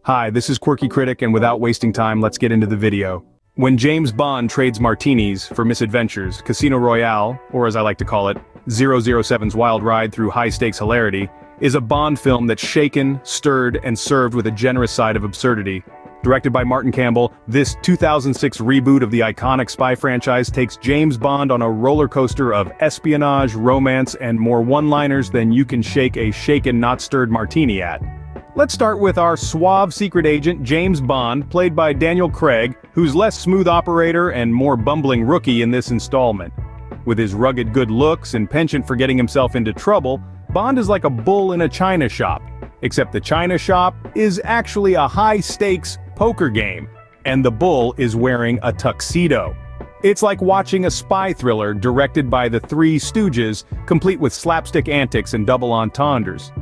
Hi, this is Quirky Critic, and without wasting time, let's get into the video. When James Bond trades martinis for misadventures, Casino Royale, or as I like to call it, 007's wild ride through high-stakes hilarity, is a Bond film that's shaken, stirred, and served with a generous side of absurdity. Directed by Martin Campbell, this 2006 reboot of the iconic spy franchise takes James Bond on a roller coaster of espionage, romance, and more one-liners than you can shake a shaken, not stirred martini at. Let's start with our suave secret agent James Bond, played by Daniel Craig, who's less smooth operator and more bumbling rookie in this installment. With his rugged good looks and penchant for getting himself into trouble, Bond is like a bull in a china shop. Except the china shop is actually a high-stakes poker game, and the bull is wearing a tuxedo. It's like watching a spy thriller directed by the Three Stooges, complete with slapstick antics and double entendres.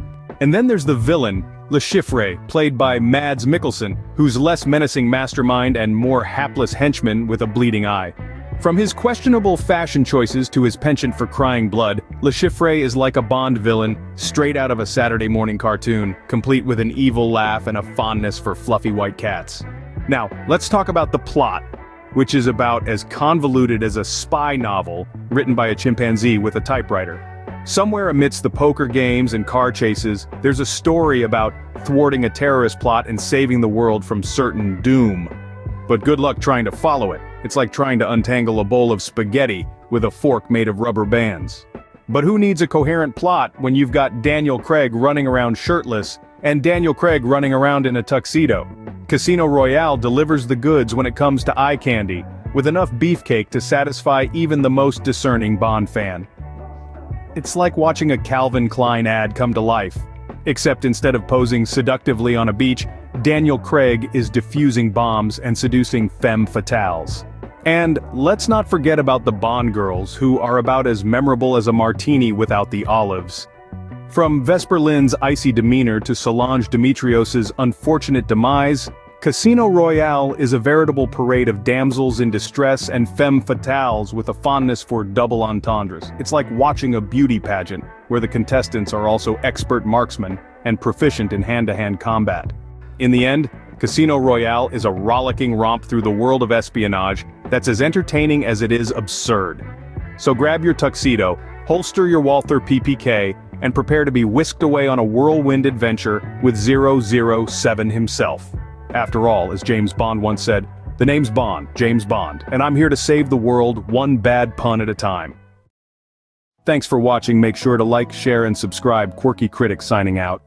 And then there's the villain, Chiffre, played by Mads Mikkelsen, who's less menacing mastermind and more hapless henchman with a bleeding eye. From his questionable fashion choices to his penchant for crying blood, Chiffre is like a Bond villain, straight out of a Saturday morning cartoon, complete with an evil laugh and a fondness for fluffy white cats. Now, let's talk about the plot, which is about as convoluted as a spy novel written by a chimpanzee with a typewriter. Somewhere amidst the poker games and car chases, there's a story about thwarting a terrorist plot and saving the world from certain doom. But good luck trying to follow it. It's like trying to untangle a bowl of spaghetti with a fork made of rubber bands. But who needs a coherent plot when you've got Daniel Craig running around shirtless and Daniel Craig running around in a tuxedo? Casino Royale delivers the goods when it comes to eye candy, with enough beefcake to satisfy even the most discerning Bond fan. It's like watching a Calvin Klein ad come to life. Except instead of posing seductively on a beach, Daniel Craig is defusing bombs and seducing femme fatales. And let's not forget about the Bond girls, who are about as memorable as a martini without the olives. From Vesper Lynd's icy demeanor to Solange Dimitrios's unfortunate demise, Casino Royale is a veritable parade of damsels in distress and femme fatales with a fondness for double entendres. It's like watching a beauty pageant, where the contestants are also expert marksmen and proficient in hand-to-hand combat. In the end, Casino Royale is a rollicking romp through the world of espionage that's as entertaining as it is absurd. So grab your tuxedo, holster your Walther PPK, and prepare to be whisked away on a whirlwind adventure with 007 himself. After all, as James Bond once said, the name's Bond, James Bond, and I'm here to save the world one bad pun at a time. Thanks for watching. Make sure to like, share, and subscribe. Quirky Critic signing out.